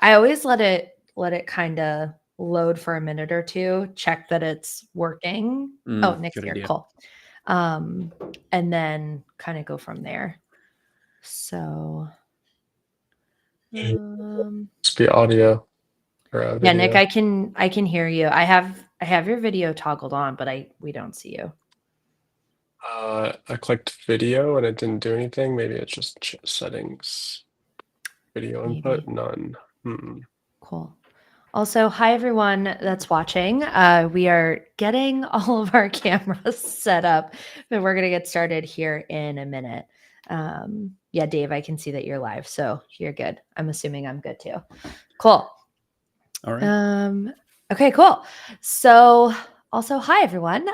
I always let it kind of load for a minute or two, check that it's working. Oh, Nick's Good here. idea. Cool. And then kind of go from there. So Just be audio or yeah, video. Nick, I can hear you. I have your video toggled on, but we don't see you. I clicked video and it didn't do anything. Maybe it's just settings. Video input, none. Cool. Also, hi everyone that's watching. We are getting all of our cameras set up, but we're going to get started here in a minute. Yeah, Dave, I can see that you're live, so you're good. I'm assuming I'm good too. Cool. All right. Okay, cool. So also, hi everyone.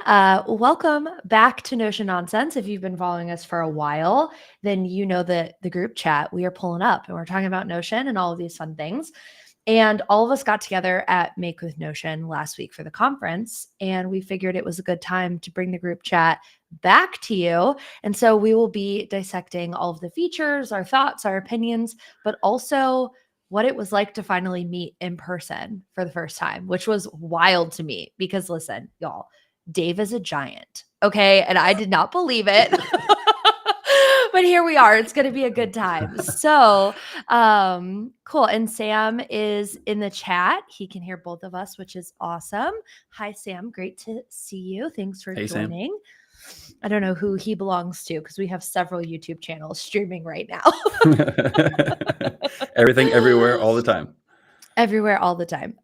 Welcome back to Notion Nonsense. If you've been following us for a while, then you know that the group chat we are pulling up and we're talking about Notion and all of these fun things. And all of us got together at Make with Notion last week for the conference, and we figured it was a good time to bring the group chat back to you. And so we will be dissecting all of the features, our thoughts, our opinions, but also what it was like to finally meet in person for the first time, which was wild to me because listen, y'all, Dave is a giant. Okay. And I did not believe it. But here we are. It's going to be a good time. So cool. And Sam is in the chat. He can hear both of us, which is awesome. Hi, Sam. Great to see you. Thanks for joining. Sam. I don't know who he belongs to because we have several YouTube channels streaming right now. Everything, everywhere, all the time. Everywhere, all the time.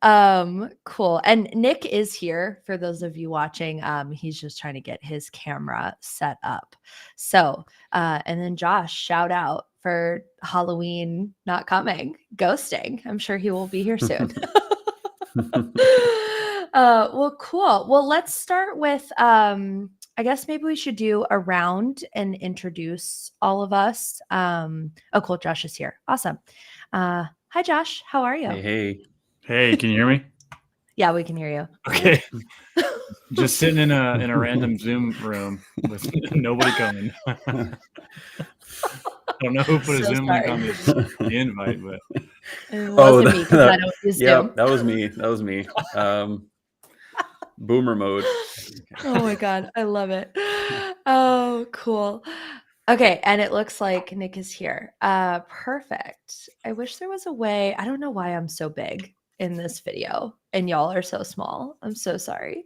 Cool. And Nick is here for those of you watching. He's just trying to get his camera set up. So, and then Josh, shout out for Halloween not coming, ghosting. I'm sure he will be here soon. Well, cool. Well, let's start with, I guess maybe we should do a round and introduce all of us. Oh, cool. Josh is here. Awesome. Hi, Josh. How are you? Hey, can you hear me? Yeah, we can hear you. Okay. Just sitting in a random Zoom room with nobody coming. I don't know who put a Zoom link on the invite, but it wasn't me because I don't use Zoom. Yeah, that was me. Boomer mode. Oh my God, I love it. Oh, cool. Okay, and it looks like Nick is here. Perfect. I wish there was a way. I don't know why I'm so big in this video and y'all are so small. I'm so sorry.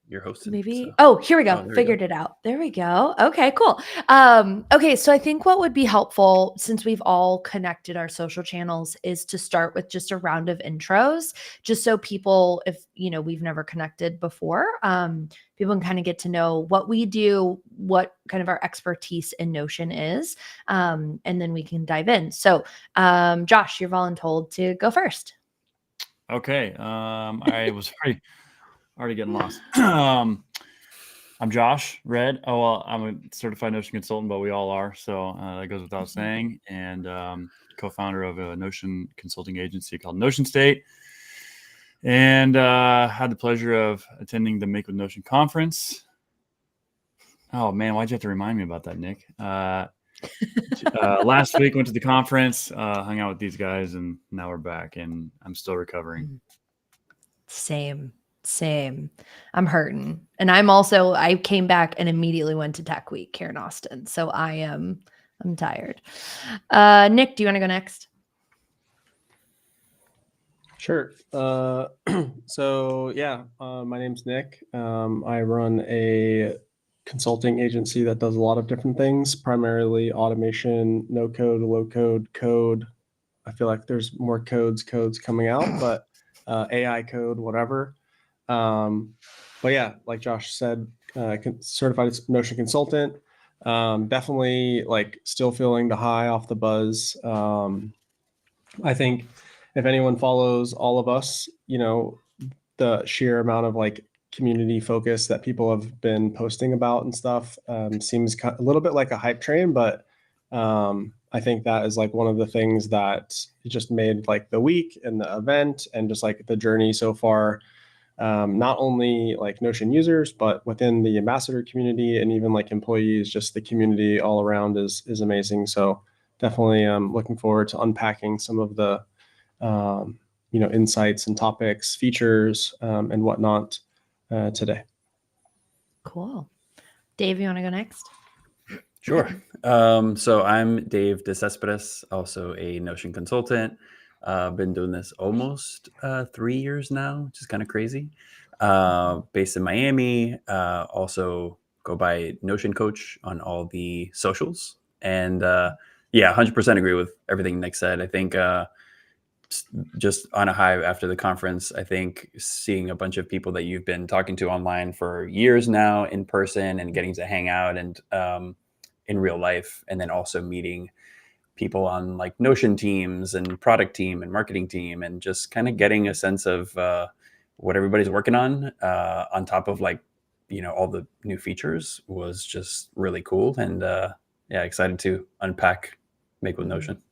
You're hosting. Maybe. So. Oh, here we go. Figured it out. There we go. Okay, cool. Okay, so I think what would be helpful since we've all connected our social channels is to start with just a round of intros, just so people, if we've never connected before, people can kind of get to know what we do, what kind of our expertise in Notion is, and then we can dive in. So, Josh, you're voluntold to go first. Okay. I was already getting lost. I'm Josh Red. Oh, well, I'm a certified Notion consultant, but we all are. So that goes without saying. And co-founder of a Notion consulting agency called Notion State. And had the pleasure of attending the Make with Notion conference. Oh, man, why'd you have to remind me about that, Nick? Last week, went to the conference, hung out with these guys, and now we're back, and I'm still recovering. Same. I'm hurting. And I came back and immediately went to Tech Week here in Austin. So I'm tired. Nick, do you want to go next? Sure. So yeah, my name's Nick. I run a consulting agency that does a lot of different things, primarily automation, no code, low code, code. I feel like there's more codes coming out, but AI code, whatever. But yeah, like Josh said, certified Notion consultant. Definitely like still feeling the high off the buzz. I think if anyone follows all of us, the sheer amount of like community focus that people have been posting about and stuff seems a little bit like a hype train, but I think that is like one of the things that just made like the week and the event and just like the journey so far, not only like Notion users, but within the ambassador community and even like employees, just the community all around is amazing. So definitely looking forward to unpacking some of the insights and topics, features, and whatnot today. Cool. Dave, you want to go next? Sure. So I'm Dave DeCespedes, also a Notion consultant. Been doing this almost 3 years now, which is kind of crazy. Based in Miami. Also go by Notion Coach on all the socials. And 100% agree with everything Nick said. I think just on a high after the conference, I think seeing a bunch of people that you've been talking to online for years now in person and getting to hang out and in real life, and then also meeting people on like Notion teams and product team and marketing team, and just kind of getting a sense of what everybody's working on top of like, all the new features was just really cool. And excited to unpack Make with Notion.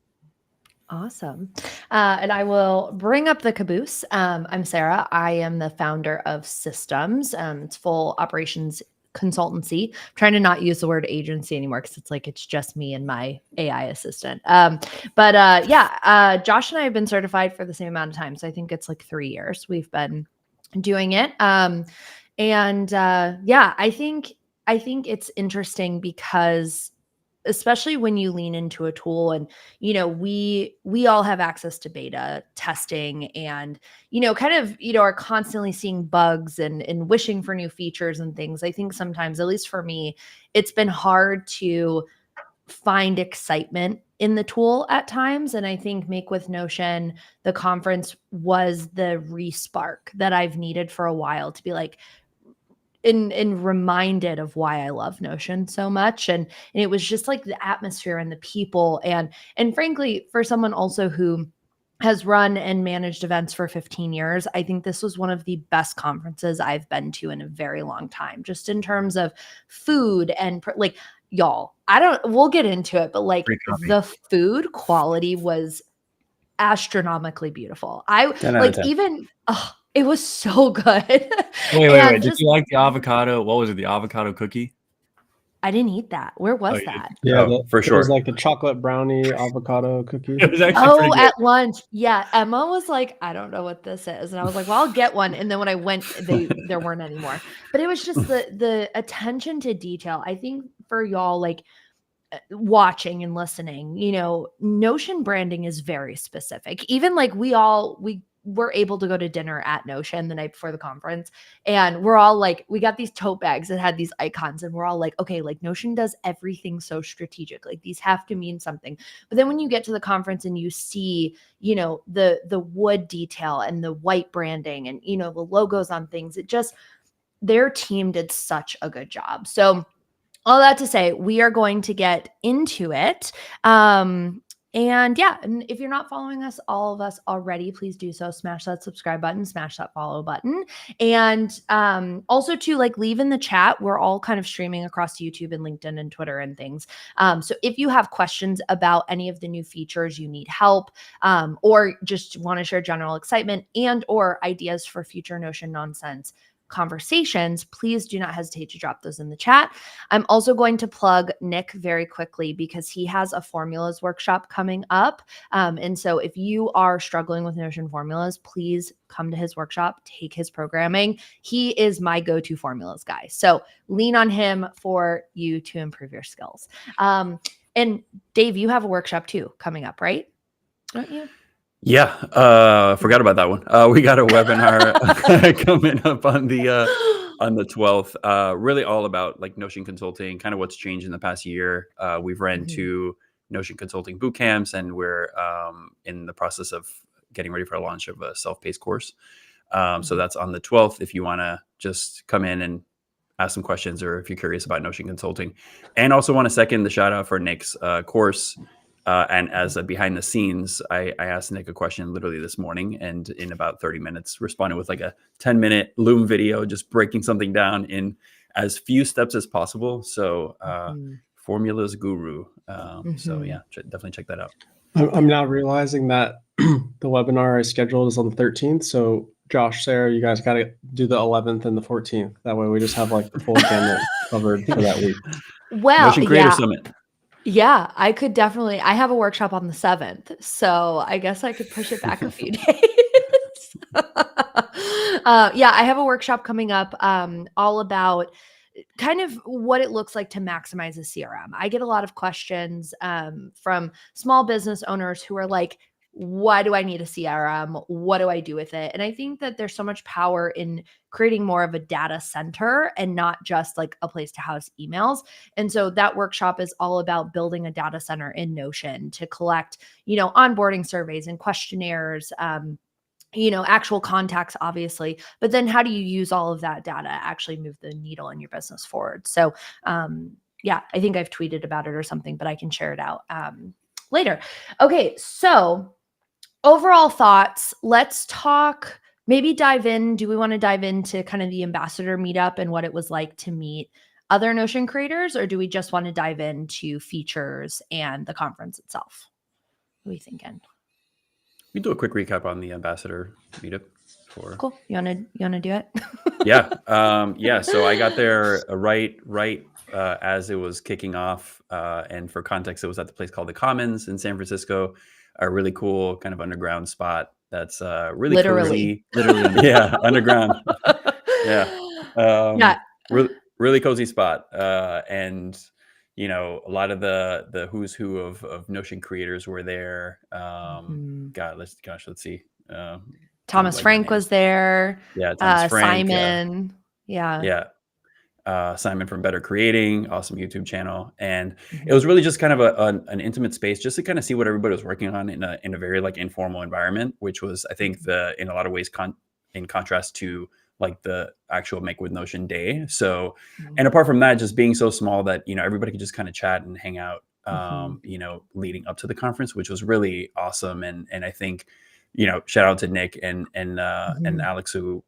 Awesome. And I will bring up the caboose. I'm Sarah. I am the founder of Systems. It's full operations consultancy. I'm trying to not use the word agency anymore because it's just me and my AI assistant. Josh and I have been certified for the same amount of time. So I think it's like 3 years we've been doing it. I think it's interesting because especially when you lean into a tool and, we all have access to beta testing and, are constantly seeing bugs and wishing for new features and things. I think sometimes, at least for me, it's been hard to find excitement in the tool at times. And I think Make with Notion, the conference, was the re-spark that I've needed for a while to be like, and reminded of why I love Notion so much. And it was just like the atmosphere and the people. And frankly, for someone also who has run and managed events for 15 years, I think this was one of the best conferences I've been to in a very long time, just in terms of food and like, y'all, we'll get into it, but like the food quality was astronomically beautiful. It was so good. Wait. Did you like the avocado? What was it? The avocado cookie? I didn't eat that. Where was that? Yeah, for sure. It was like the chocolate brownie avocado cookie. It was actually at lunch. Yeah. Emma was like, I don't know what this is. And I was like, well, I'll get one. And then when I went, there weren't any more. But it was just the attention to detail. I think for y'all, like, watching and listening, Notion branding is very specific. Even like we were able to go to dinner at Notion the night before the conference, and we're all like, we got these tote bags that had these icons, and we're all like, okay, like Notion does everything so strategic, like these have to mean something. But then when you get to the conference and you see, the wood detail and the white branding and, the logos on things, their team did such a good job. So all that to say, we are going to get into it. And if you're not following all of us already, please do so. Smash that subscribe button, smash that follow button. And also to like leave in the chat, we're all kind of streaming across YouTube and LinkedIn and Twitter and things. So if you have questions about any of the new features, you need help, or just want to share general excitement and or ideas for future Notion nonsense conversations, please do not hesitate to drop those in the chat. I'm also going to plug Nick very quickly because he has a formulas workshop coming up. And so if you are struggling with Notion formulas, please come to his workshop, take his programming. He is my go-to formulas guy. So lean on him for you to improve your skills. And Dave, you have a workshop too coming up, right? Don't you? Yeah, forgot about that one. We got a webinar coming up on the 12th. Really all about like Notion consulting, kind of what's changed in the past year. We've ran 2 Notion consulting boot camps, and we're in the process of getting ready for a launch of a self-paced course. So that's on the 12th. If you want to just come in and ask some questions, or if you're curious about Notion consulting, and also want to second the shout out for Nick's course. And as a behind the scenes, I asked Nick a question literally this morning, and in about 30 minutes responded with like a 10-minute Loom video, just breaking something down in as few steps as possible. So formulas guru. So yeah, definitely check that out. I'm now realizing that the webinar I scheduled is on the 13th. So Josh, Sarah, you guys got to do the 11th and the 14th. That way we just have like the full gamut covered for that week. Well, Notion Creator Summit. Yeah, I could definitely. I have a workshop on the 7th, so I guess I could push it back a few days. Yeah, I have a workshop coming up all about kind of what it looks like to maximize a CRM. I get a lot of questions from small business owners who are like, why do I need a CRM? What do I do with it? And I think that there's so much power in creating more of a data center and not just like a place to house emails. And so that workshop is all about building a data center in Notion to collect, onboarding surveys and questionnaires, actual contacts, obviously, but then how do you use all of that data to actually move the needle in your business forward? So, yeah, I think I've tweeted about it or something, but I can share it out later. Okay, so overall thoughts. Let's talk. Maybe dive in. Do we want to dive into kind of the ambassador meetup and what it was like to meet other Notion creators, or do we just want to dive into features and the conference itself? What are we thinking? We do a quick recap on the ambassador meetup. Cool. You wanna do it? Yeah. So I got there right as it was kicking off. And for context, it was at the place called the Commons in San Francisco, a really cool kind of underground spot that's really Literally. cozy. Literally, yeah, underground. Yeah. Yeah. Really cozy spot. And a lot of the who's who of Notion creators were there. Let's see. Thomas Frank was there. Yeah, Thomas Frank. Simon. Yeah. Simon from Better Creating, awesome YouTube channel. And it was really just kind of an intimate space just to kind of see what everybody was working on in a very like informal environment, which was, I think, in a lot of ways in contrast to like the actual Make with Notion day. So, and apart from that, just being so small that, everybody could just kind of chat and hang out, leading up to the conference, which was really awesome. And I think, shout out to Nick and Alex who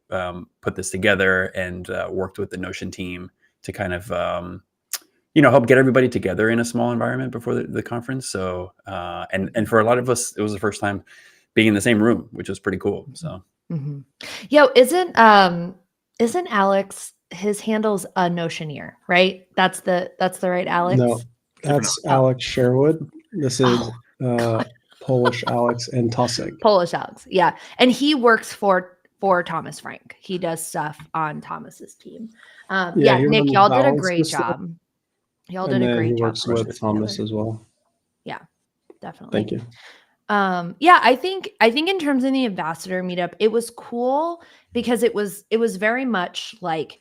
put this together and worked with the Notion team to kind of, help get everybody together in a small environment before the conference. So, and for a lot of us, it was the first time being in the same room, which was pretty cool. So, Yo, isn't Alex, his handle's a Notioneer, right? That's the right Alex? No, that's Alex Sherwood. This is Polish Alex and Tusik. Polish Alex, yeah. And he works for Thomas Frank. He does stuff on Thomas's team. Nick, y'all did a great job. Y'all did a great job. He works with Thomas as well. Yeah, definitely. Thank you. I think in terms of the ambassador meetup, it was cool because it was very much like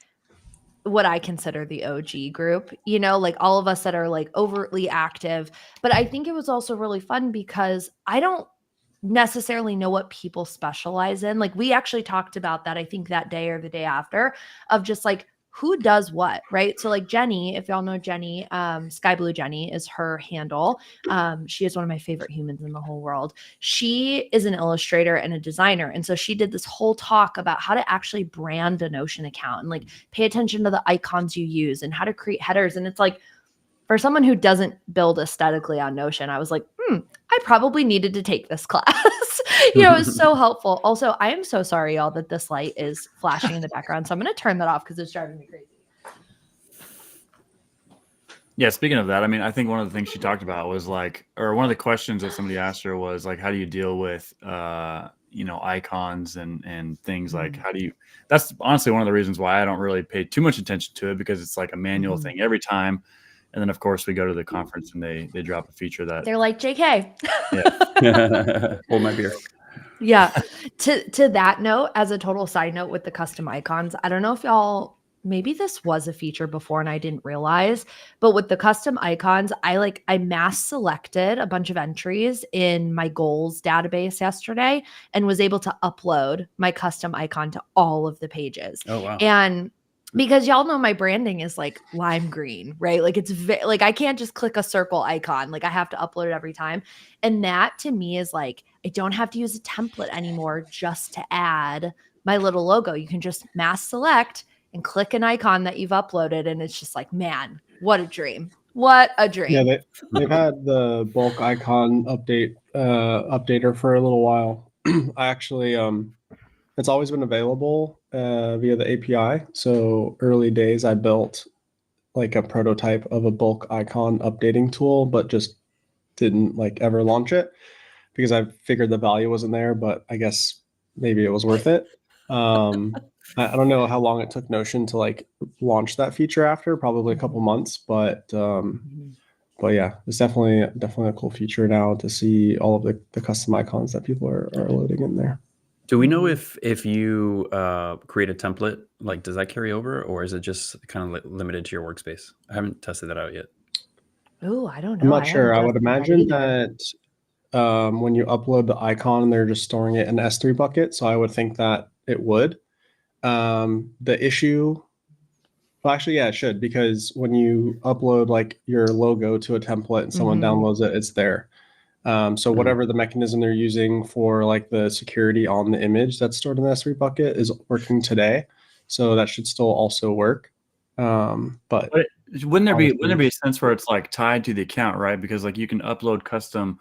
what I consider the OG group, like all of us that are like overtly active. But I think it was also really fun because I don't necessarily know what people specialize in. Like we actually talked about that, I think that day or the day after, of just like who does what, right? So like Jenny, if y'all know Jenny, Sky Blue Jenny is her handle. She is one of my favorite humans in the whole world. She is an illustrator and a designer. And so she did this whole talk about how to actually brand a Notion account and like pay attention to the icons you use and how to create headers. And it's like, for someone who doesn't build aesthetically on Notion, I was like, I probably needed to take this class. It was so helpful. Also, I am so sorry, y'all, that this light is flashing in the background. So I'm going to turn that off because it's driving me crazy. Yeah, speaking of that, I mean, I think one of the things she talked about was like, or one of the questions that somebody asked her was like, how do you deal with, icons and things like, that's honestly one of the reasons why I don't really pay too much attention to it, because it's like a manual thing every time. And then, of course, we go to the conference and they drop a feature that they're like, JK. Yeah. Hold my beer. Yeah. To that note, as a total side note with the custom icons, I don't know if y'all, maybe this was a feature before and I didn't realize, but with the custom icons, I mass selected a bunch of entries in my goals database yesterday and was able to upload my custom icon to all of the pages. Oh, wow. And because y'all know my branding is like lime green, right? Like it's like I can't just click a circle icon. Like I have to upload it every time. And that to me is like, I don't have to use a template anymore just to add my little logo. You can just mass select and click an icon that you've uploaded. And it's just like, man, what a dream. What a dream. Yeah, they've had the bulk icon updater for a little while. I actually, it's always been available via the API. So early days, I built like a prototype of a bulk icon updating tool, but just didn't like ever launch it because I figured the value wasn't there, but I guess maybe it was worth it. I don't know how long it took Notion to like launch that feature after, probably a couple months, but yeah, it's definitely a cool feature now to see all of the custom icons that people are loading in there. Do we know if you create a template, like does that carry over, or is it just kind of limited to your workspace? I haven't tested that out yet. Oh, I don't know. I'm not sure. I would tested that imagine either. that when you upload the icon, they're just storing it in S3 bucket. So I would think that it would. The issue, well, actually, yeah, it should, because when you upload like your logo to a template and someone downloads it, it's there. So whatever the mechanism they're using for like the security on the image that's stored in the S3 bucket is working today. So that should still also work. But wouldn't there be a sense where it's like tied to the account, right? Because like you can upload custom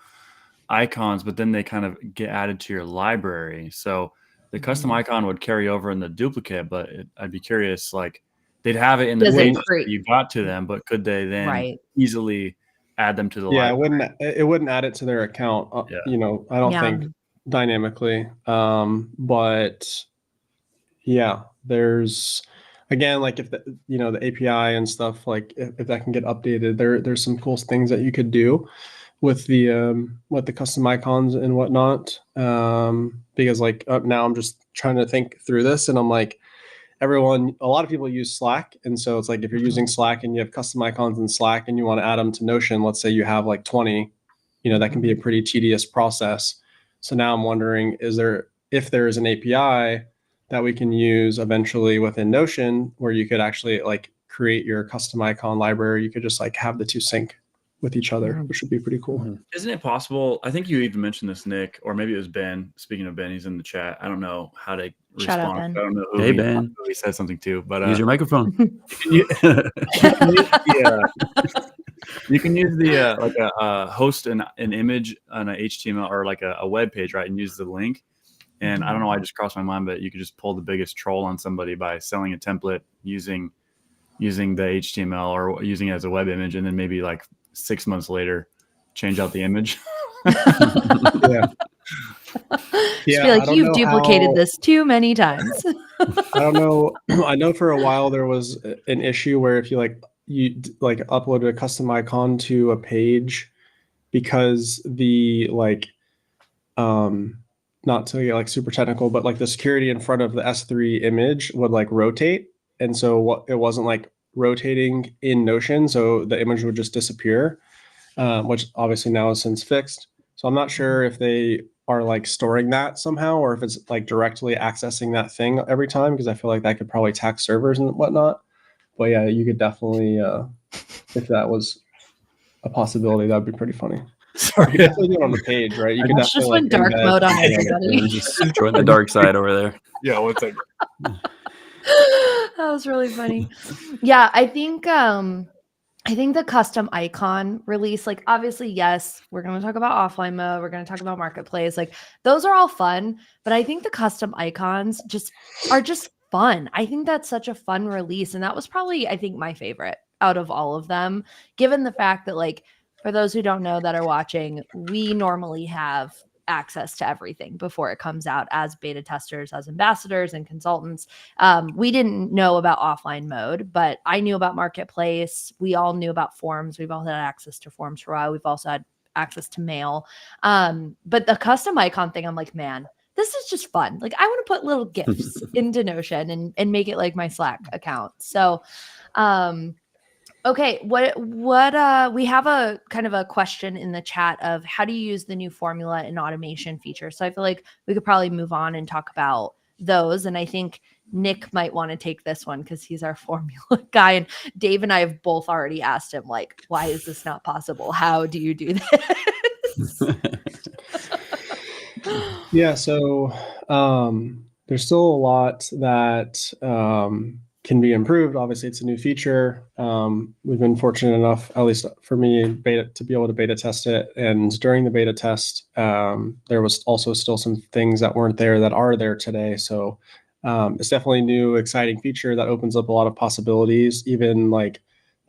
icons, but then they kind of get added to your library. So the custom icon would carry over in the duplicate, but I'd be curious, like they'd have it in the pages that you got to them, but could they then easily add them to the library? It wouldn't add it to their account. You know, I don't think dynamically. But yeah, there's again, like if the API and stuff, like if that can get updated, there's some cool things that you could do with the custom icons and whatnot. Because like now I'm just trying to think through this, and I'm like, a lot of people use Slack, and so it's like if you're using Slack and you have custom icons in Slack and you want to add them to Notion, let's say you have like 20, that can be a pretty tedious process. So now I'm wondering, if there is an API that we can use eventually within Notion where you could actually like create your custom icon library, you could just like have the two sync with each other, which would be pretty cool. Isn't it possible? I think you even mentioned this, Nick, or maybe it was Ben. Speaking of Ben, he's in the chat. I don't know how to Shout out, respond. Ben. I don't know who Ben. he said something to, but use your microphone. You can use the like a host an image on a HTML or like a web page, right, and use the link. And I don't know why it just crossed my mind, but you could just pull the biggest troll on somebody by selling a template using the HTML or using it as a web image, and then maybe like 6 months later change out the image. Just be like, you've duplicated this too many times. I don't know. I know for a while there was an issue where if you uploaded a custom icon to a page, because the not to get like super technical, but like the security in front of the S3 image would like rotate, and so it wasn't like rotating in Notion, so the image would just disappear, which obviously now is since fixed. So I'm not sure if they are like storing that somehow, or if it's like directly accessing that thing every time, because I feel like that could probably tax servers and whatnot. But yeah, you could definitely, if that was a possibility, that'd be pretty funny. Sorry, you could definitely do it on the page, right? You could just went dark mode on everybody. Just join the dark side over there. Yeah, one second. That was really funny. Yeah, I think the custom icon release, like obviously, yes, we're going to talk about offline mode. We're going to talk about marketplace. Like those are all fun, but I think the custom icons are just fun. I think that's such a fun release. And that was probably, I think, my favorite out of all of them, given the fact that, like, for those who don't know that are watching, we normally have access to everything before it comes out as beta testers, as ambassadors and consultants. We didn't know about offline mode, but I knew about marketplace. We all knew about forms. We've all had access to forms for a while. We've also had access to mail. But the custom icon thing, I'm like, man, this is just fun. Like I want to put little GIFs into Notion and make it like my Slack account. So okay, what we have a kind of a question in the chat of how do you use the new formula and automation feature? So I feel like we could probably move on and talk about those. And I think Nick might want to take this one because he's our formula guy. And Dave and I have both already asked him, like, why is this not possible? How do you do this? Yeah, so there's still a lot that can be improved. Obviously, it's a new feature. We've been fortunate enough, at least for me, to be able to beta test it. And during the beta test, there was also still some things that weren't there that are there today. So it's definitely a new, exciting feature that opens up a lot of possibilities, even like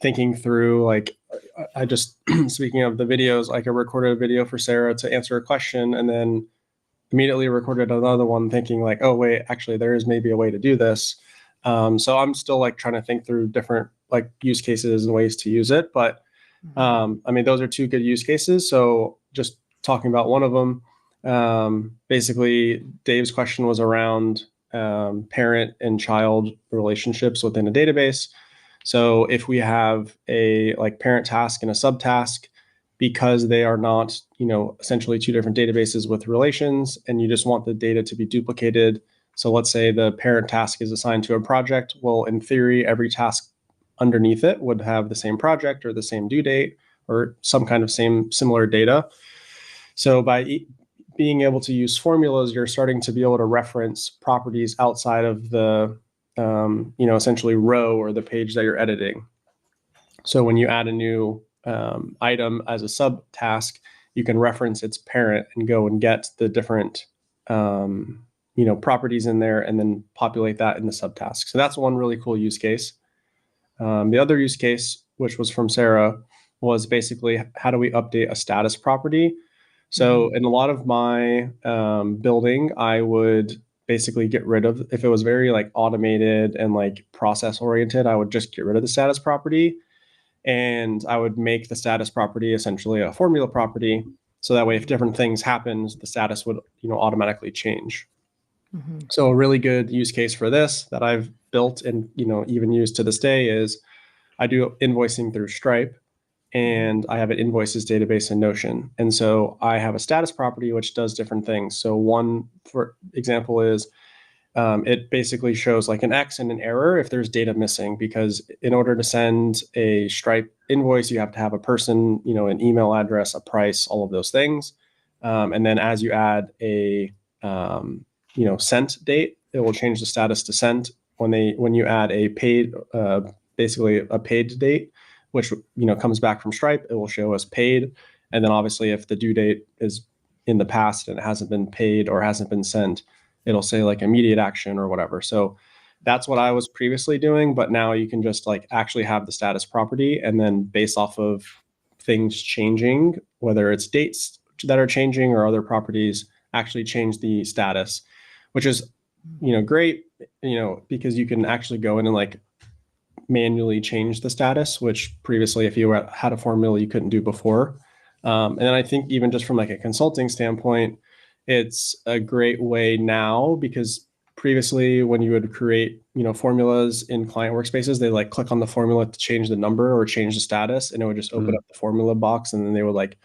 thinking through, like, I just, speaking of the videos, like I recorded a video for Sarah to answer a question and then immediately recorded another one thinking like, oh, wait, actually there is maybe a way to do this. So I'm still like trying to think through different like use cases and ways to use it. But I mean, those are two good use cases. So just talking about one of them, basically Dave's question was around parent and child relationships within a database. So if we have a like parent task and a subtask, because they are not, essentially two different databases with relations, and you just want the data to be duplicated. So let's say the parent task is assigned to a project. Well, in theory, every task underneath it would have the same project or the same due date or some kind of similar data. So by being able to use formulas, you're starting to be able to reference properties outside of the, essentially row or the page that you're editing. So when you add a new item as a subtask, you can reference its parent and go and get the different properties in there and then populate that in the subtask. So that's one really cool use case. The other use case, which was from Sarah, was basically how do we update a status property? So in a lot of my building, I would basically get rid of, if it was very like automated and like process oriented, I would just get rid of the status property. And I would make the status property essentially a formula property. So that way, if different things happen, the status would, automatically change. So a really good use case for this that I've built and, even used to this day is I do invoicing through Stripe, and I have an invoices database in Notion. And so I have a status property which does different things. So one, for example, is it basically shows like an X and an error if there's data missing, because in order to send a Stripe invoice, you have to have a person, an email address, a price, all of those things. And then as you add a, sent date, it will change the status to sent. When you add a paid, basically a paid date, which, comes back from Stripe, it will show as paid. And then obviously if the due date is in the past and it hasn't been paid or hasn't been sent, it'll say like immediate action or whatever. So that's what I was previously doing, but now you can just like actually have the status property, and then based off of things changing, whether it's dates that are changing or other properties, actually change the status, which is, great, because you can actually go in and like manually change the status, which previously, if you had a formula, you couldn't do before. And then I think even just from like a consulting standpoint, it's a great way now, because previously when you would create, formulas in client workspaces, they like click on the formula to change the number or change the status, and it would just open up the formula box, and then they would like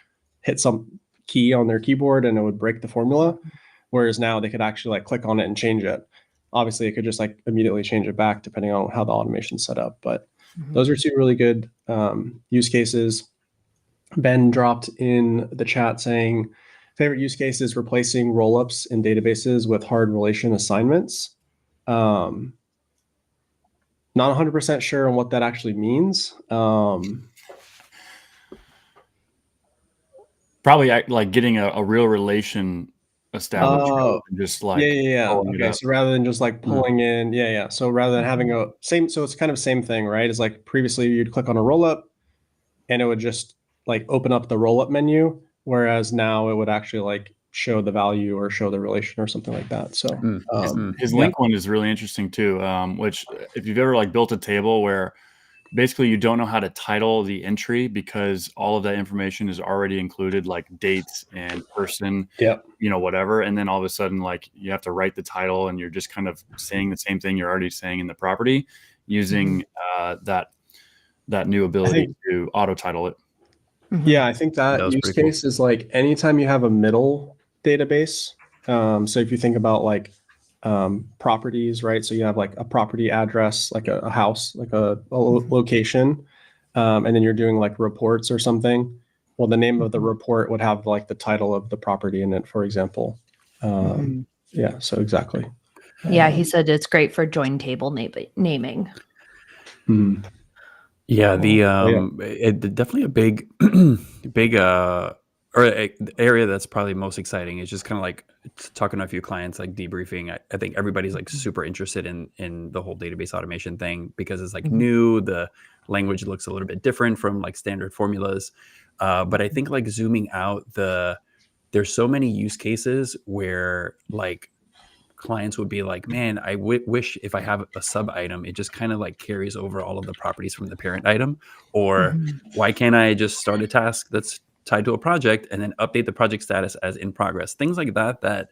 hit some key on their keyboard and it would break the formula. Whereas now they could actually like click on it and change it. Obviously it could just like immediately change it back depending on how the automation's set up. But those are two really good use cases. Ben dropped in the chat saying, favorite use case is replacing rollups in databases with hard relation assignments. Not 100% sure on what that actually means. Probably like getting a real relation established, rather than just like pulling it Okay, up. so rather than just like pulling in, so rather than having a same, so it's kind of same thing, right? It's like previously you'd click on a rollup and it would just like open up the rollup menu, whereas now it would actually like show the value or show the relation or something like that. So his link one is really interesting too, which if you've ever like built a table where basically you don't know how to title the entry because all of that information is already included, like dates and person, whatever. And then all of a sudden, like you have to write the title and you're just kind of saying the same thing you're already saying in the property using that new ability to auto title it. Yeah, I think that use case is like anytime you have a middle database. So if you think about like properties, right? So you have like a property address, like a house, like a location, and then you're doing like reports or something. Well, the name of the report would have like the title of the property in it, for example. Yeah, so exactly. Yeah, he said it's great for join table naming. Yeah, the definitely a big the area that's probably most exciting is just kind of like talking to a few clients, like debriefing. I think everybody's like super interested in the whole database automation thing because it's like new. The language looks a little bit different from like standard formulas. But I think like zooming out, there's so many use cases where like clients would be like, man, I wish if I have a sub item, it just kind of like carries over all of the properties from the parent item. Or why can't I just start a task that's tied to a project and then update the project status as in progress? Things like that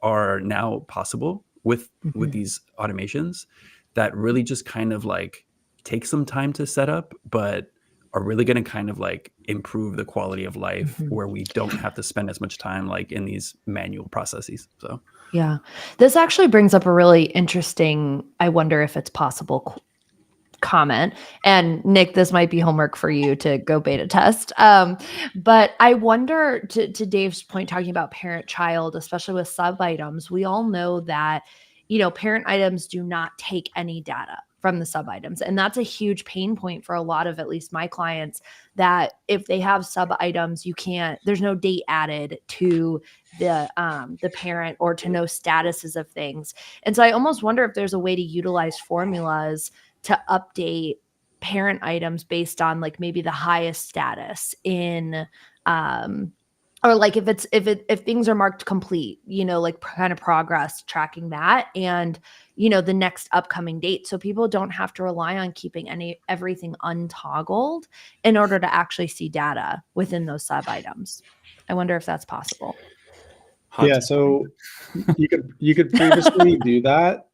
are now possible with these automations that really just kind of like take some time to set up, but are really going to kind of like improve the quality of life where we don't have to spend as much time like in these manual processes. So Yeah, this actually brings up a really interesting, I wonder if it's possible comment. And Nick, this might be homework for you to go beta test. But I wonder, to Dave's point, talking about parent-child, especially with sub items, we all know that, parent items do not take any data from the sub items. And that's a huge pain point for a lot of, at least my clients, that if they have sub items, there's no date added to the parent or to know statuses of things. And so I almost wonder if there's a way to utilize formulas to update parent items based on like maybe the highest status in or like if things are marked complete, like kind of progress, tracking that, and the next upcoming date, so people don't have to rely on keeping everything untoggled in order to actually see data within those sub items. I wonder if that's possible. Yeah, so you could previously do that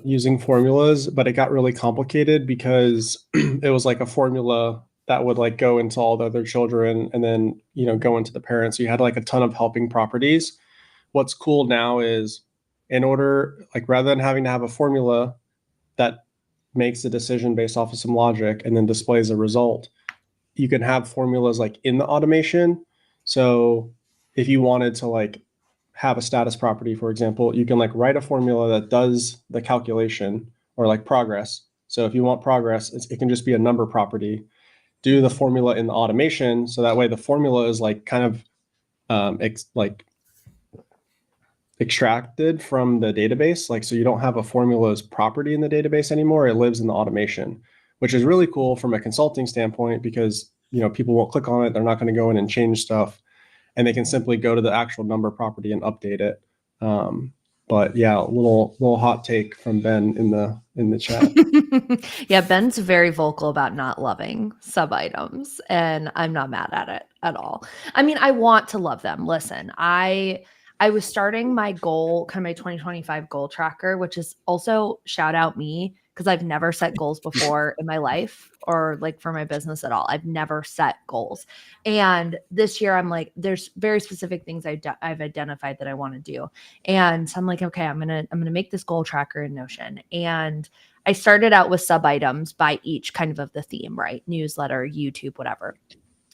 using formulas, but it got really complicated because it was like a formula that would like go into all the other children and then go into the parents. So you had like a ton of helping properties. What's cool now is, in order, like, rather than having to have a formula that makes a decision based off of some logic and then displays a result, you can have formulas like in the automation. So if you wanted to like have a status property, for example, you can like write a formula that does the calculation, or like progress. So if you want progress, it can just be a number property. Do the formula in the automation, so that way the formula is like kind of extracted from the database. Like, so you don't have a formula's property in the database anymore. It lives in the automation, which is really cool from a consulting standpoint because people won't click on it. They're not going to go in and change stuff, and they can simply go to the actual number property and update it. But yeah, a little hot take from Ben in the chat. Yeah, Ben's very vocal about not loving sub items, and I'm not mad at it at all. I mean, I want to love them. Listen, I was starting my goal, kind of my 2025 goal tracker, which is also shout out me, because I've never set goals before in my life or like for my business at all. I've never set goals. And this year I'm like, there's very specific things I've identified that I want to do. And so I'm like, okay, I'm going to make this goal tracker in Notion. And I started out with sub items by each kind of the theme, right? Newsletter, YouTube, whatever.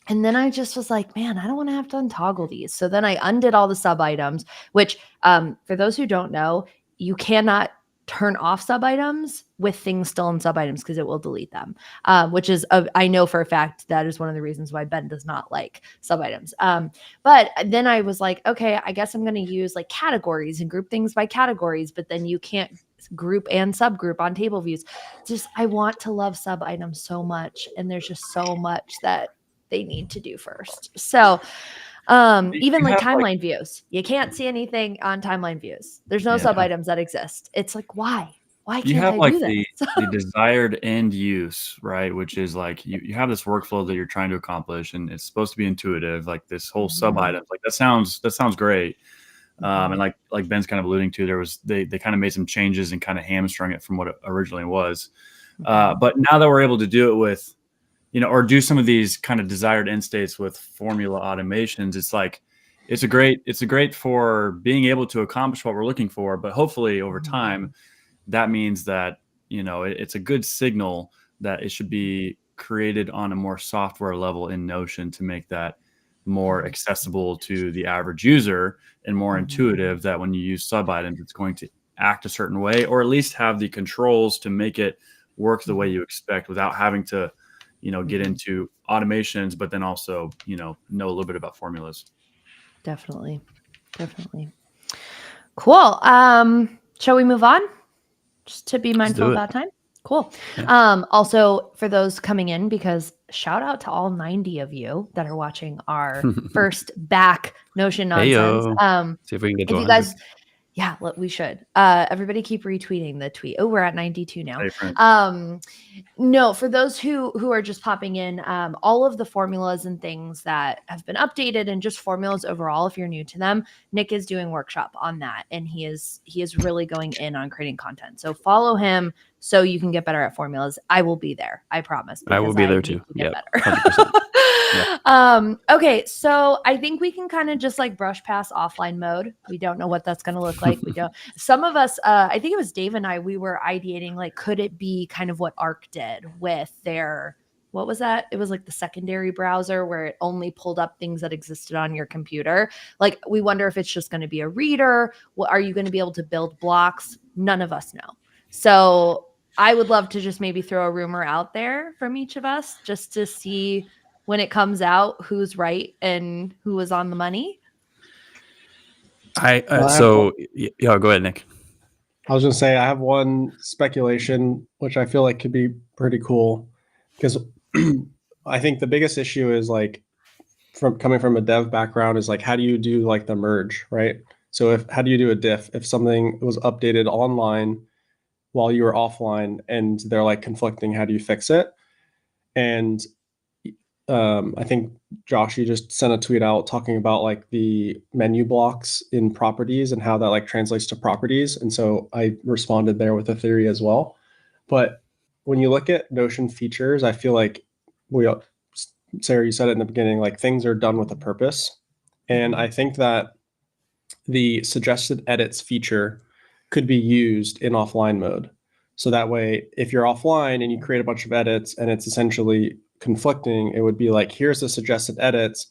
And then I just was like, man, I don't want to have to untoggle these. So then I undid all the sub items, which for those who don't know, you cannot turn off sub items with things still in sub items because it will delete them, which is, I know for a fact that is one of the reasons why Ben does not like sub items. But then I was like, okay, I guess I'm going to use like categories and group things by categories, but then you can't group and subgroup on table views. Just, I want to love sub items so much. And there's just so much that they need to do first. So even like timeline views, you can't see anything on timeline views. There's no sub items that exist. It's like, why can't I do this? the desired end use, right? Which is like you have this workflow that you're trying to accomplish, and it's supposed to be intuitive. Like this whole sub items, like that sounds great. And like Ben's kind of alluding to, they kind of made some changes and kind of hamstrung it from what it originally was. But now that we're able to do it with, or do some of these kind of desired end states with formula automations, it's a great for being able to accomplish what we're looking for. But hopefully over time, that means that, it's a good signal that it should be created on a more software level in Notion to make that more accessible to the average user and more intuitive, that when you use sub items, it's going to act a certain way, or at least have the controls to make it work the way you expect without having to, get into automations, but then also, know a little bit about formulas. Definitely. Cool. Shall we move on? Just to be mindful do it. about time. Cool. Yeah. Also for those coming in, because shout out to all 90 of you that are watching our first back Notion nonsense. Heyo. See if we can get to If you 100. guys, yeah, we should. Everybody keep retweeting the tweet. Oh, we're at 92 now. Hey, friends. No, for those who are just popping in, all of the formulas and things that have been updated, and just formulas overall, if you're new to them, Nick is doing workshop on that, and he is really going in on creating content. So follow him so you can get better at formulas. I will be there, I promise. I will be there too. Get Yep, better. 100%. Okay, so I think we can kind of just like brush past offline mode. We don't know what that's going to look like. We don't. Some of us, I think it was Dave and I, we were ideating like, could it be kind of what Arc did with their, what was that? It was like the secondary browser where it only pulled up things that existed on your computer. Like, we wonder if it's just going to be a reader. What are you going to be able to build blocks? None of us know. So I would love to just maybe throw a rumor out there from each of us just to see when it comes out who's right and who was on the money. Yeah, go ahead, Nick. I was going to say, I have one speculation, which I feel like could be pretty cool, because I think the biggest issue is like, coming from a dev background, is like, how do you do like the merge, right? So how do you do a diff if something was updated online while you were offline and they're like conflicting? How do you fix it? And I think Josh, you just sent a tweet out talking about like the menu blocks in properties and how that like translates to properties. And so I responded there with a theory as well. But when you look at Notion features, I feel like Sarah, you said it in the beginning, like things are done with a purpose. And I think that the suggested edits feature could be used in offline mode. So that way, if you're offline and you create a bunch of edits and it's essentially conflicting, it would be like, here's the suggested edits,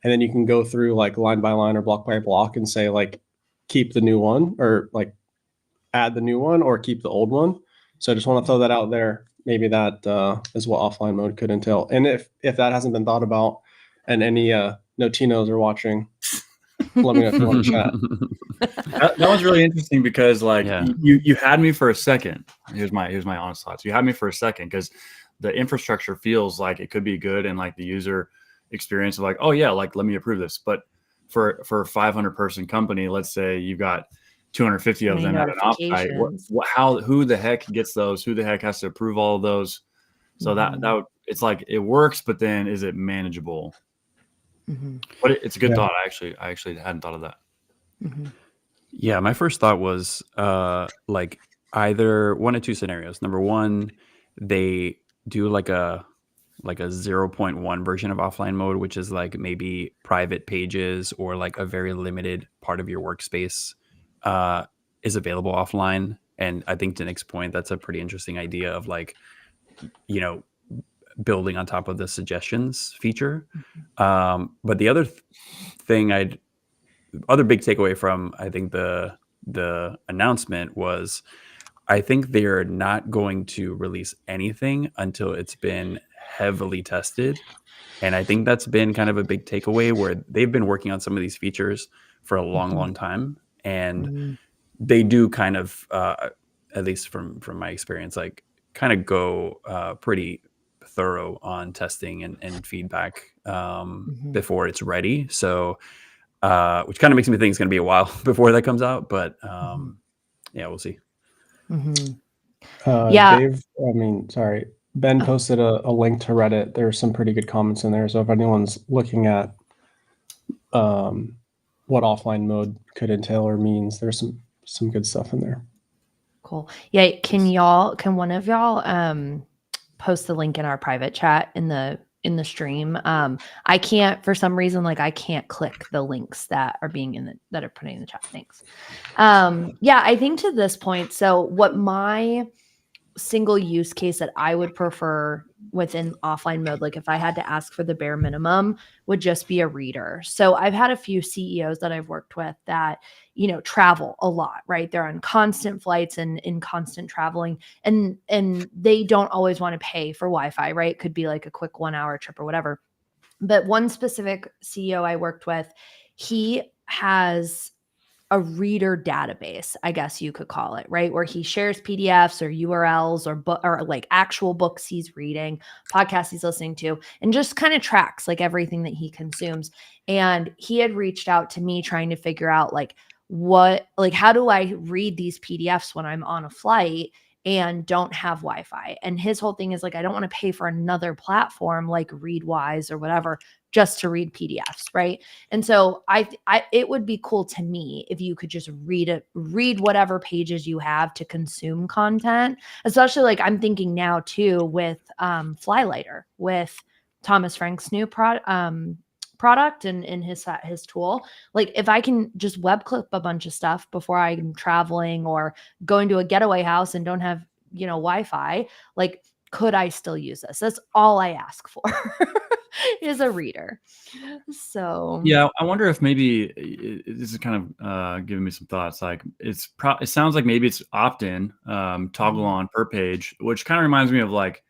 and then you can go through like line by line or block by block and say like, keep the new one, or like add the new one, or keep the old one. So I just want to throw that out there. Maybe that is what offline mode could entail. And if that hasn't been thought about, and any Notinos are watching, let me know if you want to chat. That was really interesting because like Yeah. you had me for a second. Here's my honest thoughts. You had me for a second because the infrastructure feels like it could be good, and like the user experience of like, oh yeah, like let me approve this. But for a 500 person company, let's say you've got 250 of them at an offsite. Who the heck gets those? Who the heck has to approve all of those? So that it's like it works, but then is it manageable? But it's a good thought. I actually hadn't thought of that. Yeah, my first thought was like either one of two scenarios. Number one, they do like a 0.1 version of offline mode, which is like maybe private pages or like a very limited part of your workspace is available offline. And I think to Nick's point, that's a pretty interesting idea of like, building on top of the suggestions feature. But the other other big takeaway from, I think, the announcement was, I think they're not going to release anything until it's been heavily tested. And I think that's been kind of a big takeaway, where they've been working on some of these features for a long time. And they do kind of, at least from my experience, like kind of go pretty thorough on testing and feedback before it's ready. So, which kind of makes me think it's going to be a while before that comes out. But yeah, we'll see. Dave, sorry. Ben posted a link to Reddit. There's some pretty good comments in there. So if anyone's looking at what offline mode could entail or means, there's some good stuff in there. Cool. Yeah. Can one of y'all post the link in our private chat in the stream? I can't, for some reason, like I can't click the links that are being that are putting in the chat. Thanks. Yeah, I think to this point, so what my single use case that I would prefer within offline mode, like if I had to ask for the bare minimum, would just be a reader. So I've had a few CEOs that I've worked with that, travel a lot, right? They're on constant flights and in constant traveling, and they don't always want to pay for Wi-Fi, right? It could be like a quick 1 hour trip or whatever. But one specific CEO I worked with, he has a reader database, I guess you could call it, right? Where he shares PDFs or URLs or like actual books he's reading, podcasts he's listening to, and just kind of tracks like everything that he consumes. And he had reached out to me trying to figure out like how do I read these PDFs when I'm on a flight and don't have Wi-Fi? And his whole thing is like, I don't want to pay for another platform like Readwise or whatever just to read PDFs, right? And so it would be cool to me if you could just read whatever pages you have to consume content, especially like I'm thinking now too with Flylighter, with Thomas Frank's new product and in his tool. Like if I can just web clip a bunch of stuff before I'm traveling or going to a getaway house and don't have, Wi-Fi, like could I still use this? That's all I ask for. Is a reader. So Yeah, I wonder if maybe this is kind of giving me some thoughts. Like it sounds like maybe it's opt-in, toggle on per page, which kind of reminds me of like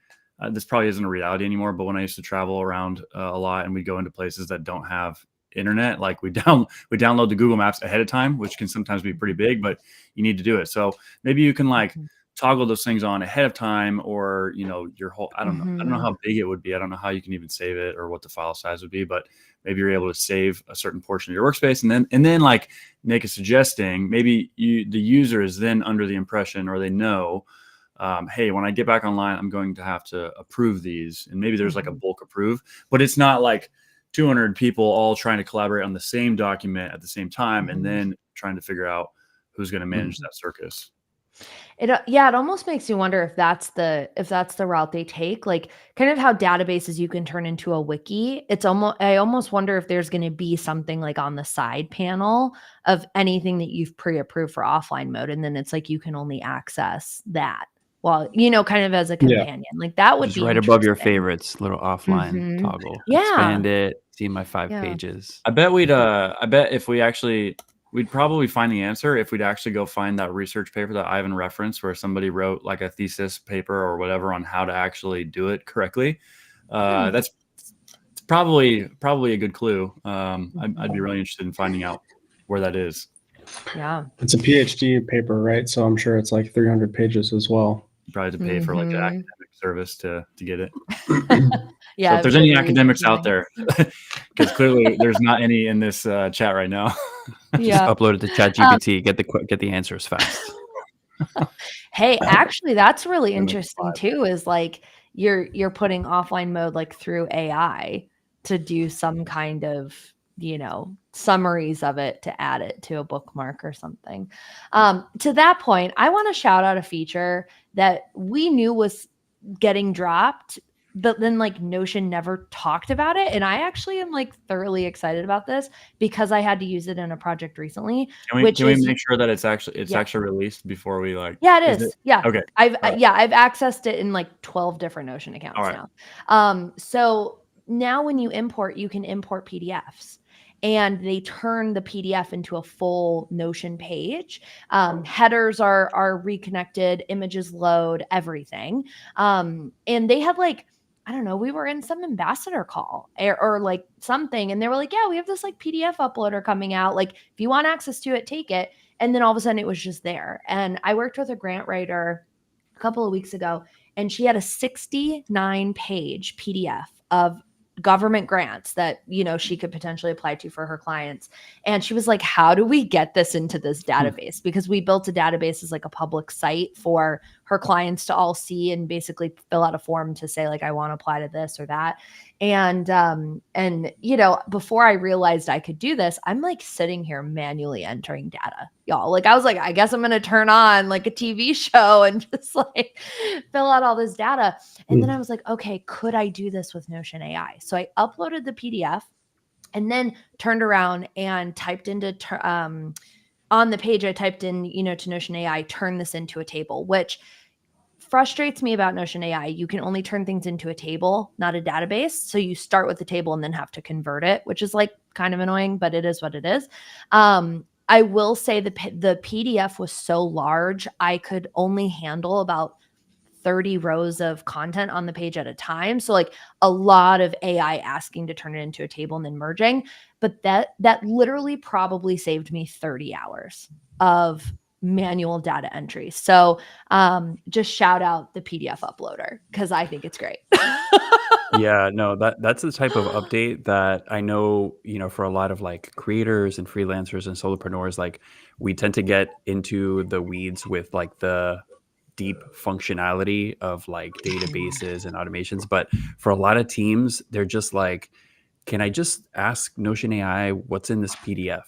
this probably isn't a reality anymore. But when I used to travel around a lot and we go into places that don't have internet, like we download the Google Maps ahead of time, which can sometimes be pretty big, but you need to do it. So maybe you can like toggle those things on ahead of time, or your whole I don't know how big it would be. I don't know how you can even save it or what the file size would be, but maybe you're able to save a certain portion of your workspace and then like Nick is suggesting, maybe the user is then under the impression, or they know, hey, when I get back online, I'm going to have to approve these, and maybe there's like a bulk approve, but it's not like 200 people all trying to collaborate on the same document at the same time and then trying to figure out who's going to manage that circus. It almost makes you wonder if that's the route they take, like kind of how databases you can turn into a wiki. I almost wonder if there's going to be something like on the side panel of anything that you've pre-approved for offline mode, and then it's like you can only access that. Well, kind of as a companion, like that would just be right above your interesting. favorites, little offline toggle. Yeah. Expand it. See my 5 pages. I bet if we'd probably find the answer if we'd actually go find that research paper that Ivan referenced, where somebody wrote like a thesis paper or whatever on how to actually do it correctly. That's probably a good clue. I'd be really interested in finding out where that is. Yeah. It's a PhD paper, right? So I'm sure it's like 300 pages as well. You probably have to pay for like an academic service to get it. Yeah. So if there's any academics out there, because clearly there's not any in this chat right now. Just upload it to ChatGPT. Get the answers fast. Hey, actually, that's really interesting too. Is like you're putting offline mode like through AI to do some kind of summaries of it to add it to a bookmark or something. To that point, I want to shout out a feature that we knew was getting dropped, but then like Notion never talked about it. And I actually am like thoroughly excited about this because I had to use it in a project recently. Can we make sure that it's actually released before we like? Yeah, it is. Yeah. Okay. I've accessed it in like 12 different Notion accounts now. So now when you import, you can import PDFs. And they turn the PDF into a full Notion page. Headers are reconnected, images load, everything. And they had like, I don't know, we were in some ambassador call or like something. And they were like, yeah, we have this like PDF uploader coming out. Like if you want access to it, take it. And then all of a sudden it was just there. And I worked with a grant writer a couple of weeks ago, and she had a 69-page PDF of government grants that she could potentially apply to for her clients. And she was like, how do we get this into this database? Because we built a database as like a public site for her clients to all see and basically fill out a form to say like, I want to apply to this or that. And before I realized I could do this, I'm like sitting here manually entering data, y'all. Like I was like, I guess I'm going to turn on like a TV show and just like fill out all this data. And then I was like, okay, could I do this with Notion AI? So I uploaded the PDF and then turned around and typed into on the page, I typed in, to Notion AI, turn this into a table, which frustrates me about Notion AI, you can only turn things into a table, not a database. So you start with the table and then have to convert it, which is like kind of annoying, but it is what it is. I will say the PDF was so large, I could only handle about 30 rows of content on the page at a time. So like a lot of AI asking to turn it into a table and then merging. But that literally probably saved me 30 hours of manual data entry. So just shout out the PDF uploader because I think it's great. Yeah, no, that's the type of update that I know, for a lot of like creators and freelancers and solopreneurs, like we tend to get into the weeds with like the deep functionality of like databases and automations. But for a lot of teams, they're just like, can I just ask Notion AI what's in this PDF?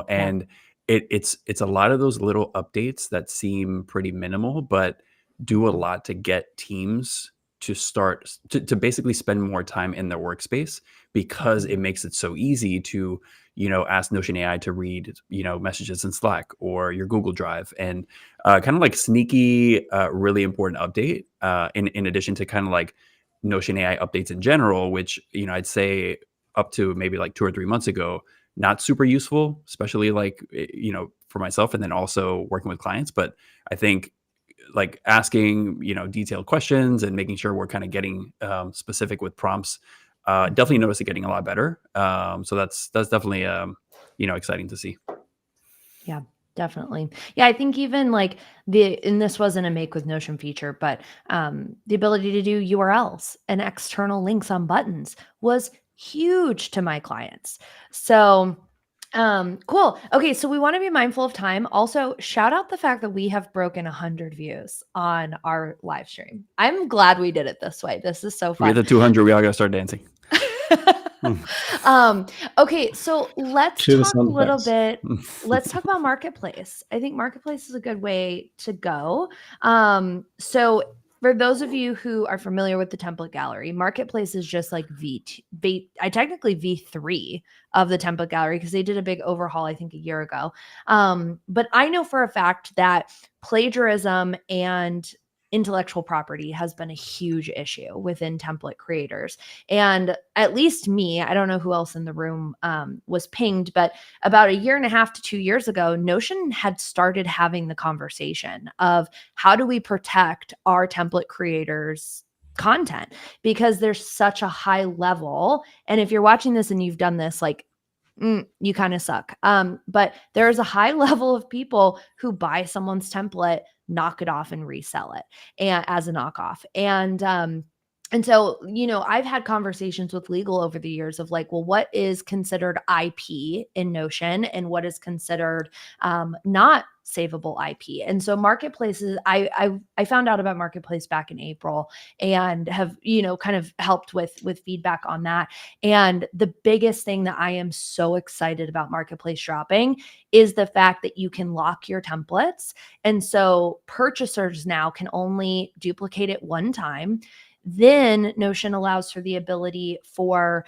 And it's a lot of those little updates that seem pretty minimal, but do a lot to get teams to start to basically spend more time in their workspace because it makes it so easy to ask Notion AI to read messages in Slack or your Google Drive, and kind of like sneaky really important update in addition to kind of like Notion AI updates in general, which I'd say up to maybe like 2 or 3 months ago, not super useful, especially like, for myself and then also working with clients. But I think like asking, detailed questions and making sure we're kind of getting specific with prompts, definitely notice it getting a lot better. So that's definitely, exciting to see. Yeah, definitely. Yeah, I think even like and this wasn't a make with Notion feature, but the ability to do URLs and external links on buttons was huge to my clients. So cool. Okay, so we want to be mindful of time. Also, shout out the fact that we have broken 100 views on our live stream. I'm glad we did it this way. This is so We hit fun. the 200, we all got to start dancing. Okay, so let's To the talk a little sunrise. bit. Let's talk about Marketplace. I think Marketplace is a good way to go. So for those of you who are familiar with the template gallery, Marketplace is just like technically V3 of the template gallery because they did a big overhaul, I think, a year ago. But I know for a fact that plagiarism and intellectual property has been a huge issue within template creators. And at least me, I don't know who else in the room was pinged, but about 1.5 to 2 years ago, Notion had started having the conversation of how do we protect our template creators' content, because there's such a high level. And if you're watching this and you've done this, like, you kind of suck. But there's a high level of people who buy someone's template, knock it off, and resell it as a knockoff. And so, I've had conversations with legal over the years of like, well, what is considered IP in Notion and what is considered not savable IP. And so marketplaces, I found out about Marketplace back in April and have, kind of helped with feedback on that. And the biggest thing that I am so excited about Marketplace dropping is the fact that you can lock your templates. And so purchasers now can only duplicate it one time. Then Notion allows for the ability for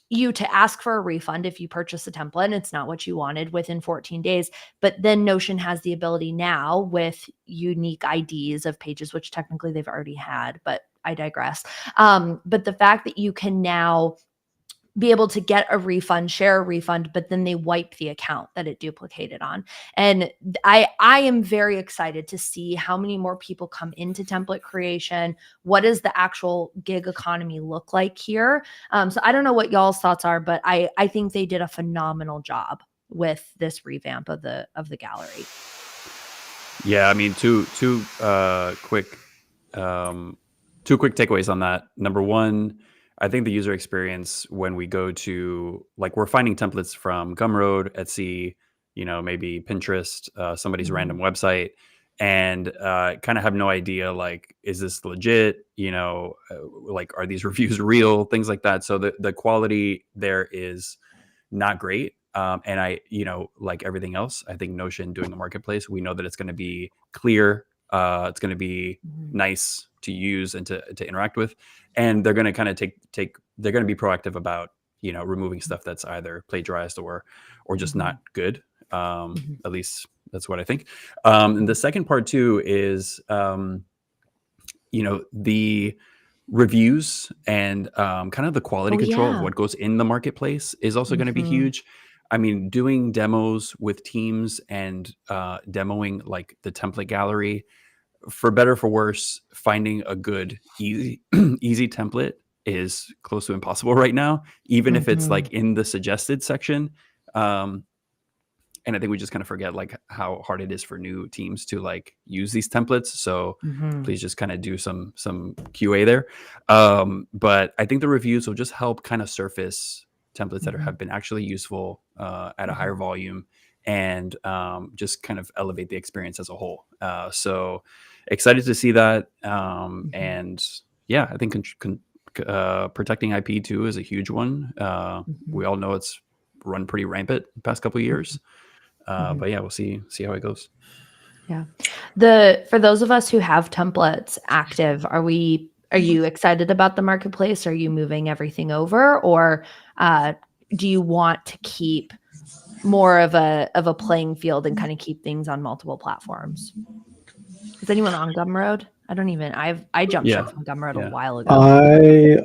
you to ask for a refund if you purchase a template and it's not what you wanted within 14 days. But then Notion has the ability now with unique IDs of pages, which technically they've already had, but I digress. But the fact that you can now be able to get a refund, share a refund, but then they wipe the account that it duplicated on. And I am very excited to see how many more people come into template creation. What does the actual gig economy look like here? So I don't know what y'all's thoughts are, but I think they did a phenomenal job with this revamp of the gallery. Yeah, I mean, two quick takeaways on that. Number one, I think the user experience when we go to, like, we're finding templates from Gumroad, Etsy, maybe Pinterest, somebody's random website, and kind of have no idea, like, is this legit? Like, are these reviews real? Things like that. So the quality there is not great. And I, like everything else, I think Notion doing a marketplace, we know that it's going to be clear. It's going to be nice to use and to interact with. And they're going to kind of they're going to be proactive about, removing stuff that's either plagiarized or just not good. At least that's what I think. And the second part too is, the reviews and kind of the quality control of what goes in the marketplace is also going to be huge. I mean, doing demos with teams and demoing like the template gallery, for better or for worse, finding a good easy template is close to impossible right now, even if it's like in the suggested section. And I think we just kind of forget like how hard it is for new teams to like use these templates. So please just kind of do some QA there. But I think the reviews will just help kind of surface templates that have been actually useful at a higher volume, and just kind of elevate the experience as a whole. So excited to see that. And yeah, I think protecting IP too is a huge one. We all know it's run pretty rampant the past couple of years. But yeah, we'll see how it goes. Yeah. For those of us who have templates active, are you excited about the marketplace? Are you moving everything over, or do you want to keep more of a playing field and kind of keep things on multiple platforms? Is anyone on Gumroad? I jumped ship from Gumroad a while ago.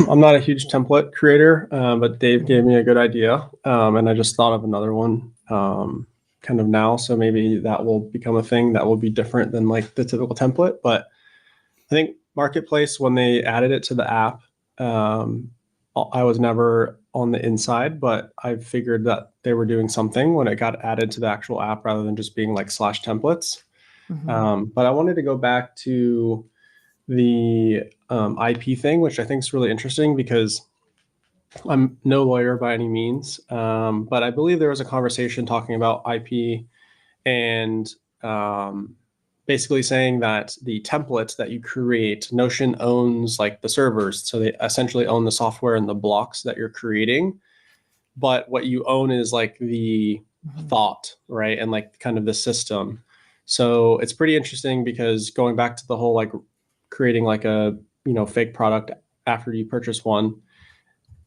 I'm not a huge template creator, but Dave gave me a good idea, and I just thought of another one kind of now. So maybe that will become a thing that will be different than like the typical template. But I think Marketplace, when they added it to the app, I was never on the inside, but I figured that they were doing something when it got added to the actual app rather than just being like /templates. But I wanted to go back to the IP thing, which I think is really interesting because I'm no lawyer by any means, but I believe there was a conversation talking about IP and basically saying that the templates that you create, Notion owns like the servers. So they essentially own the software and the blocks that you're creating. But what you own is like the thought, right? And like kind of the system. So it's pretty interesting because going back to the whole like creating like a fake product after you purchase one,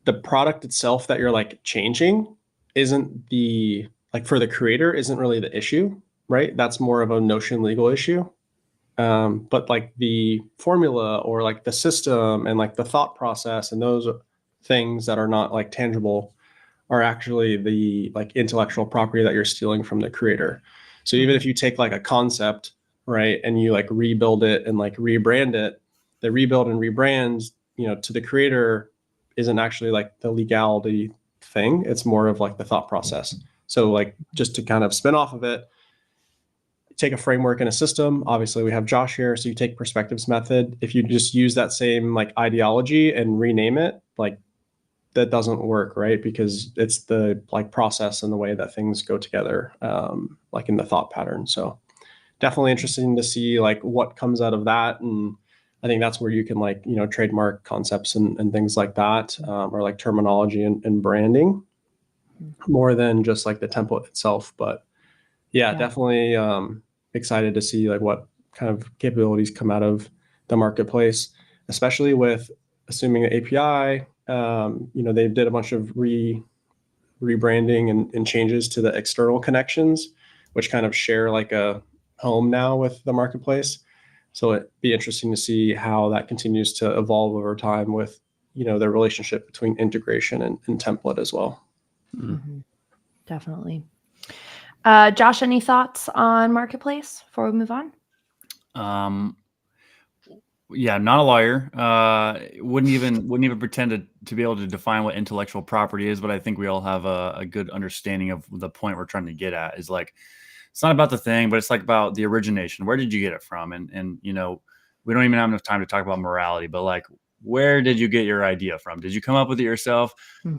the product itself that you're like changing isn't the like for the creator isn't really the issue, right? That's more of a Notion legal issue. But like the formula or like the system and like the thought process and those things that are not like tangible are actually the like intellectual property that you're stealing from the creator. So even if you take like a concept, right, and you like rebuild it and like rebrand it, the rebuild and rebrand, to the creator isn't actually like the legality thing. It's more of like the thought process. So like just to kind of spin off of it, take a framework and a system. Obviously we have Josh here. So you take Perspectives method. If you just use that same like ideology and rename it, like that doesn't work, right? Because it's the like process and the way that things go together, like in the thought pattern. So definitely interesting to see like what comes out of that. And I think that's where you can like, trademark concepts and things like that, or like terminology and branding more than just like the template itself. But yeah. Definitely excited to see like what kind of capabilities come out of the marketplace, especially with assuming the API. They did a bunch of rebranding and changes to the external connections, which kind of share like a home now with the marketplace. So it'd be interesting to see how that continues to evolve over time with, the relationship between integration and template as well. Definitely. Josh, any thoughts on Marketplace before we move on? Yeah, I'm not a lawyer. Wouldn't even pretend to be able to define what intellectual property is, but I think we all have a good understanding of the point we're trying to get at. Is like, it's not about the thing, but it's like about the origination. Where did you get it from? And we don't even have enough time to talk about morality, but like, where did you get your idea from? Did you come up with it yourself,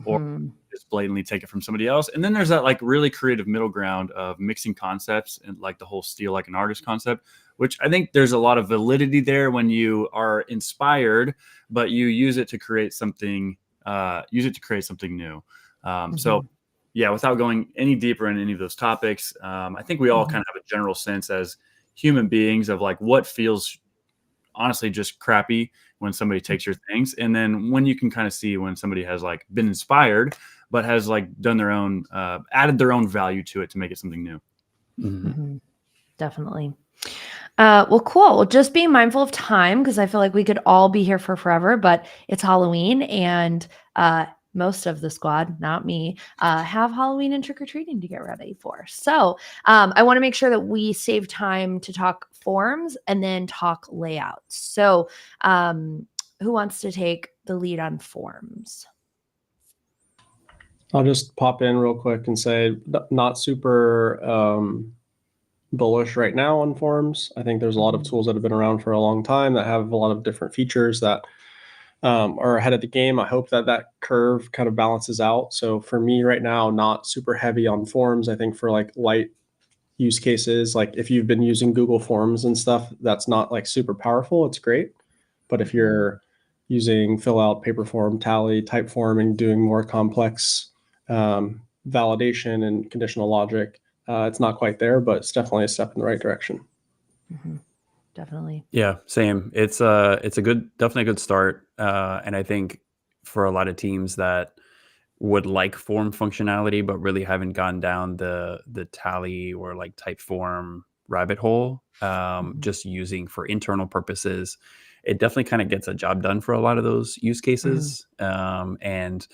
or just blatantly take it from somebody else? And then there's that like really creative middle ground of mixing concepts and like the whole steal like an artist concept, which I think there's a lot of validity there when you are inspired, but you use it to create something new. So yeah, without going any deeper in any of those topics, I think we all kind of have a general sense as human beings of like what feels honestly just crappy when somebody takes your things. And then when you can kind of see when somebody has like been inspired, but has like done their own, added their own value to it to make it something new. Definitely. Well, cool. Well, just be mindful of time because I feel like we could all be here for forever, but it's Halloween and most of the squad, not me, have Halloween and trick-or-treating to get ready for. So I want to make sure that we save time to talk forms and then talk layouts. So who wants to take the lead on forms? I'll just pop in real quick and say not super bullish right now on forms. I think there's a lot of tools that have been around for a long time that have a lot of different features that are ahead of the game. I hope that curve kind of balances out. So for me right now, not super heavy on forms. I think for like light use cases, like if you've been using Google Forms and stuff, that's not like super powerful. It's great. But if you're using fill out, paper form, tally, type form, and doing more complex validation and conditional logic, it's not quite there, but it's definitely a step in the right direction. Definitely. Yeah, same. It's definitely a good start. And I think for a lot of teams that would like form functionality, but really haven't gone down the tally or like type form rabbit hole, just using for internal purposes, it definitely kind of gets a job done for a lot of those use cases. And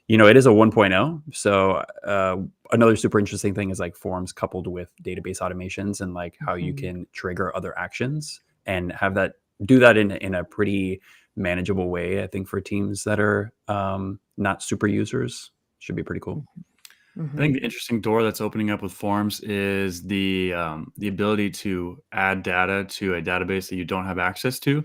it is a 1.0. So another super interesting thing is like forms coupled with database automations and like how you can trigger other actions and have that do that in a pretty manageable way. I think for teams that are not super users, should be pretty cool. I think the interesting door that's opening up with forms is the ability to add data to a database that you don't have access to,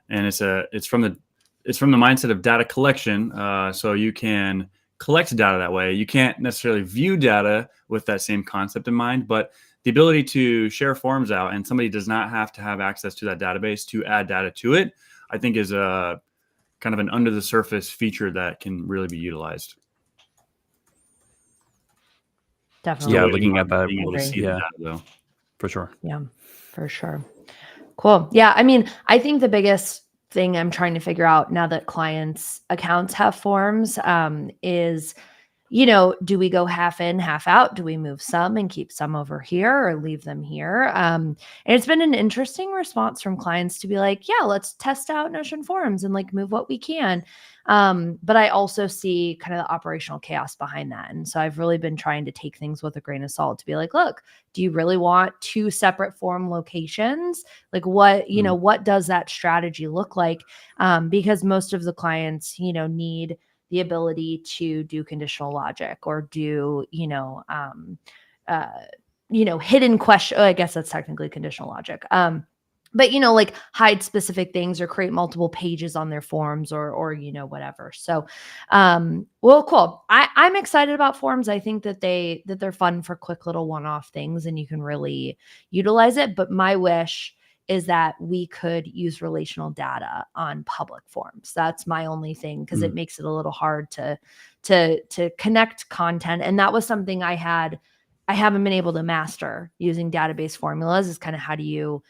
and it's from the mindset of data collection. So you can collect data that way. You can't necessarily view data with that same concept in mind, but the ability to share forms out and somebody does not have to have access to that database to add data to it, I think is a kind of an under the surface feature that can really be utilized. Definitely. Yeah, looking at that, being able to see the data though. For sure. Yeah, for sure. Cool. Yeah. I mean, I think the biggest thing I'm trying to figure out now that clients' accounts have forms is, do we go half in, half out? Do we move some and keep some over here or leave them here? And it's been an interesting response from clients to be like, yeah, let's test out Notion forms and like move what we can. But I also see kind of the operational chaos behind that. And so I've really been trying to take things with a grain of salt to be like, look, do you really want 2 separate form locations? Like what does that strategy look like? Because most of the clients, need the ability to do conditional logic or do, hidden question. I guess that's technically conditional logic. But like hide specific things or create multiple pages on their forms or whatever. So well, cool. I'm excited about forms. I think that they're fun for quick little one-off things and you can really utilize it. But my wish is that we could use relational data on public forms. That's my only thing because it makes it a little hard to connect content. And that was something I haven't been able to master using database formulas is kind of how do you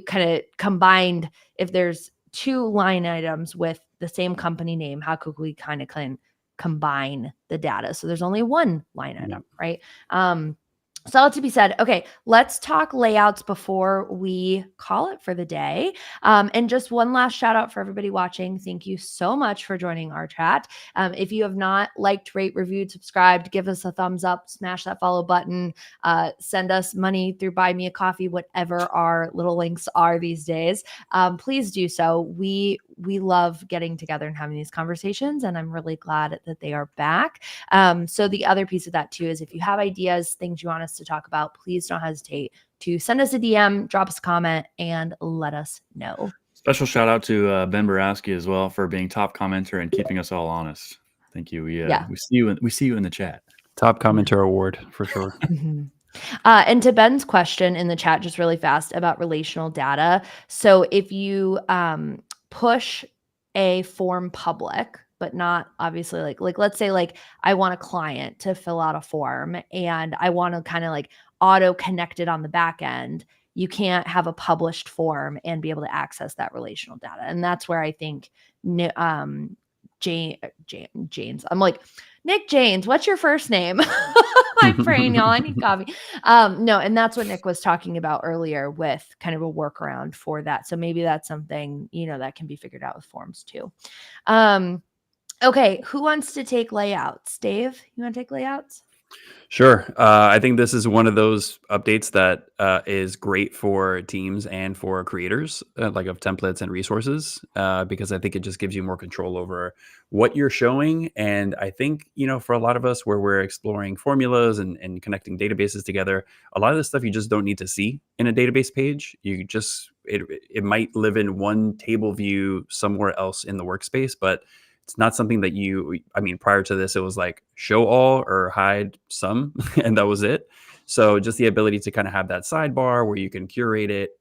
kind of combine if there's 2 line items with the same company name, how could we kind of combine the data? So there's only 1 line item, right? So all to be said, okay, let's talk layouts before we call it for the day. And just one last shout out for everybody watching. Thank you so much for joining our chat. If you have not liked, rate, reviewed, subscribed, give us a thumbs up, smash that follow button, send us money through Buy Me a Coffee, whatever our little links are these days. Please do so. We love getting together and having these conversations, and I'm really glad that they are back. So the other piece of that too is if you have ideas, things you want us to talk about, please don't hesitate to send us a DM, drop us a comment, and let us know. Special shout out to Ben Borowski as well for being top commenter and keeping us all honest. Thank you. We see you in the chat. Top commenter award for sure. And to Ben's question in the chat, just really fast about relational data. So if you push a form public, but not obviously like let's say like I want a client to fill out a form and I want to kind of like auto connect it on the back end. You can't have a published form and be able to access that relational data. And that's where I think James, I'm like, Nick James, what's your first name? I'm praying, y'all. I need coffee. No, and that's what Nick was talking about earlier with kind of a workaround for that. So maybe that's something, that can be figured out with forms too. Okay, who wants to take layouts? Dave, you want to take layouts? Sure. I think this is one of those updates that is great for teams and for creators, like of templates and resources, because I think it just gives you more control over what you're showing. And I think, for a lot of us where we're exploring formulas and connecting databases together, a lot of this stuff you just don't need to see in a database page. It might live in one table view somewhere else in the workspace, but it's not something that prior to this, it was like show all or hide some, and that was it. So just the ability to kind of have that sidebar where you can curate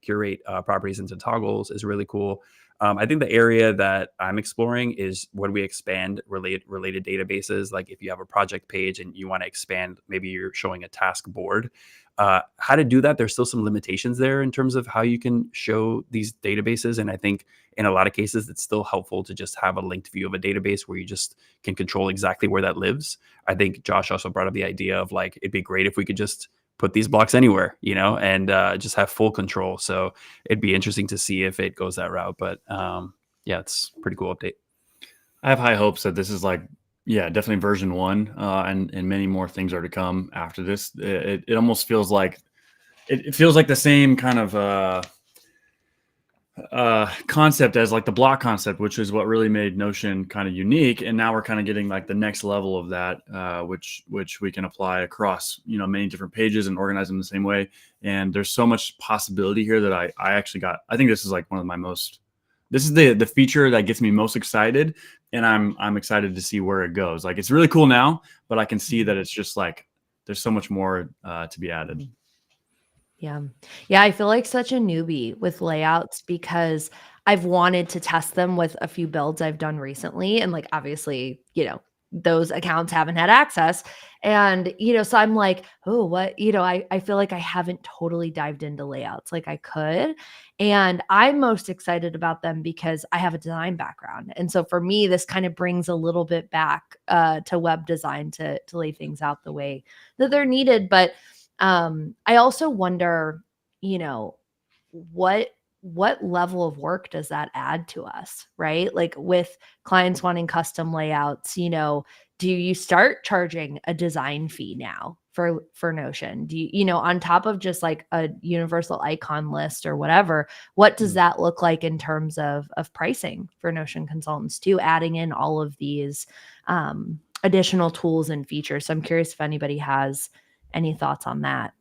properties into toggles is really cool. I think the area that I'm exploring is when we expand related databases. Like if you have a project page and you want to expand, maybe you're showing a task board. How to do that, there's still some limitations there in terms of how you can show these databases. And I think in a lot of cases, it's still helpful to just have a linked view of a database where you just can control exactly where that lives. I think Josh also brought up the idea of like, it'd be great if we could just put these blocks anywhere, and just have full control. So it'd be interesting to see if it goes that route. But yeah, it's a pretty cool update. I have high hopes that this is definitely version 1, and many more things are to come after this. It almost feels like it feels like the same kind of concept as like the block concept, which is what really made Notion kind of unique. And now we're kind of getting like the next level of that, which we can apply across, many different pages and organize them the same way. And there's so much possibility here that I think this is like one of this is the feature that gets me most excited. And I'm excited to see where it goes. Like, it's really cool now, but I can see that it's just like, there's so much more to be added. Yeah. Yeah. I feel like such a newbie with layouts because I've wanted to test them with a few builds I've done recently. And like, obviously, those accounts haven't had access. And, so I'm like, oh, what, I feel like I haven't totally dived into layouts like I could. And I'm most excited about them because I have a design background. And so for me, this kind of brings a little bit back to web design to lay things out the way that they're needed. But I also wonder, what level of work does that add to us, right? Like with clients wanting custom layouts, do you start charging a design fee now for Notion? Do you, on top of just like a universal icon list or whatever, what does that look like in terms of pricing for Notion consultants too, adding in all of these additional tools and features? So I'm curious if anybody has any thoughts on that?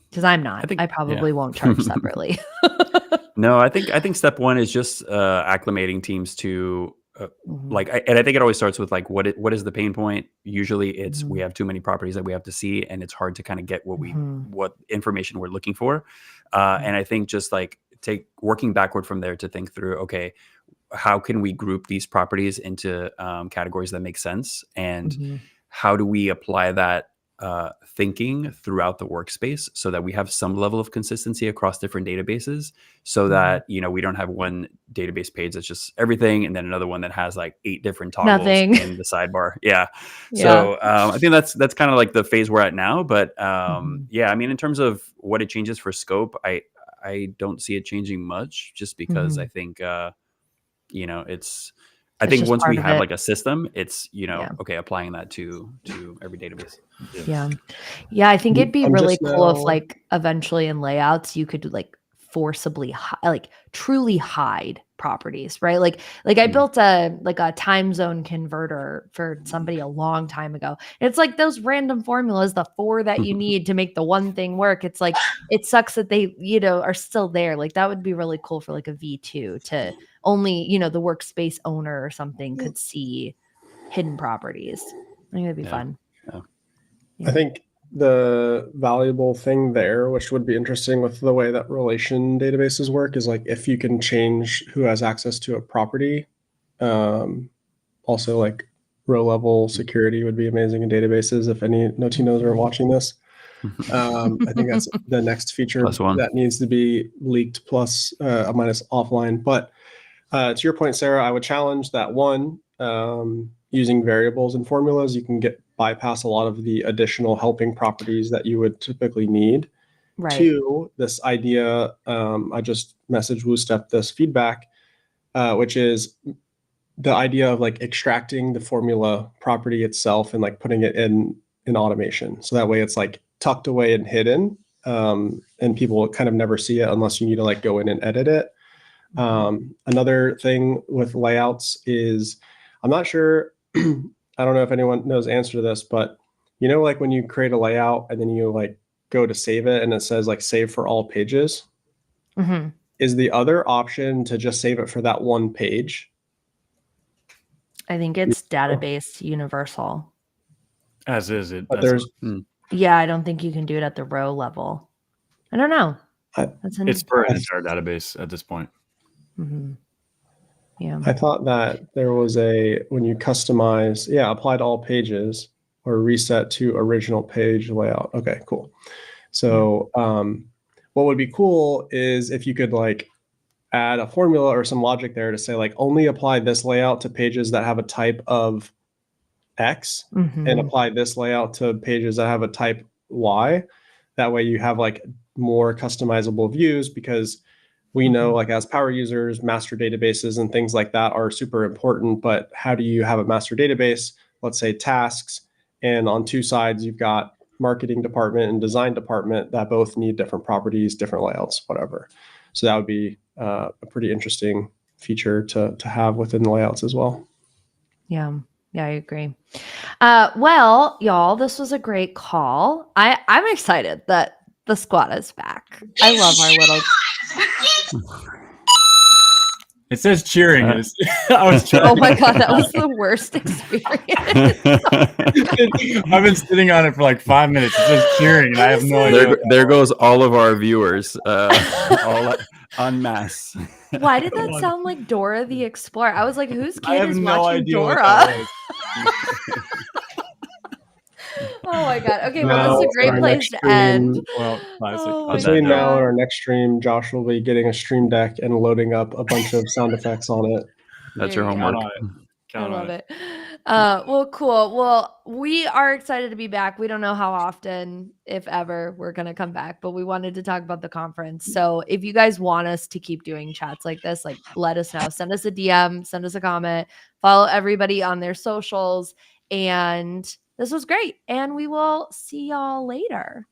Because I'm not. I probably won't charge separately. No, I think step one is just acclimating teams to and I think it always starts with like what is the pain point. Usually it's we have too many properties that we have to see, and it's hard to kind of get what information we're looking for. And I think just like working backward from there to think through, okay, how can we group these properties into categories that make sense? And how do we apply that thinking throughout the workspace so that we have some level of consistency across different databases so that, we don't have one database page that's just everything and then another one that has like 8 different toggles in the sidebar. Yeah. So I think that's kind of like the phase we're at now. But in terms of what it changes for scope, I don't see it changing much just because I think I think once we have like a system, it's, okay, applying that to every database. Yeah. I think it'd be really cool if like eventually in layouts, you could like forcibly truly hide properties, right? Like I built a time zone converter for somebody a long time ago. And it's like those random formulas, the 4 that you need to make the one thing work. It's like, it sucks that they, are still there. Like that would be really cool for like a V2 to only, the workspace owner or something could see hidden properties. I think it'd be fun. I think the valuable thing there, which would be interesting with the way that relation databases work, is like if you can change who has access to a property. Also like row level security would be amazing in databases if any Notinos are watching this. I think that's the next feature that needs to be leaked plus minus offline. But to your point, Sarah, I would challenge that one. using variables and formulas, you can bypass a lot of the additional helping properties that you would typically need. Right. Two, this idea, I just messaged WooStep this feedback, which is the idea of like extracting the formula property itself and like putting it in automation. So that way it's like tucked away and hidden, and people kind of never see it unless you need to like go in and edit it. Another thing with layouts is, I'm not sure, I don't know if anyone knows the answer to this, but you know, like when you create a layout and then you like go to save it and it says like save for all pages, Mm-hmm. is the other option to just save it for that one page? I think it's database universal. As is it. But That's there's Yeah, I don't think you can do it at the row level. I don't know. it's for an entire database at this point. Mm-hmm. Yeah. I thought that there was when you customize, apply to all pages or reset to original page layout. Okay, cool. So what would be cool is if you could like add a formula or some logic there to say like only apply this layout to pages that have a type of X and apply this layout to pages that have a type Y. That way you have like more customizable views, because we know like as power users, master databases and things like that are super important. But how do you have a master database, let's say tasks, and on two sides you've got marketing department and design department that both need different properties, different layouts, whatever. So that would be a pretty interesting feature to have within the layouts as well. Yeah, I agree. Well, y'all, this was a great call. I'm excited that the squad is back. I love our little. It says cheering. I was trying. Oh my god, that was the worst experience. I've been sitting on it for like 5 minutes. It says cheering, and I have no idea. There goes all of our viewers, all en masse. Why did that sound like Dora the Explorer? I was like, whose I kid have is no watching idea what Dora? that was. Oh my god. Okay, well, that's a great place to end. Well, classic. Oh my Between now God. and our next stream, Josh will be getting a stream deck and loading up a bunch of sound effects on it. That's There your you homework. go. I Count on love it. Well, cool. Well, we are excited to be back. We don't know how often, if ever, we're going to come back, but we wanted to talk about the conference. So if you guys want us to keep doing chats like this, like let us know. Send us a DM, send us a comment, follow everybody on their socials. And this was great. And we will see y'all later.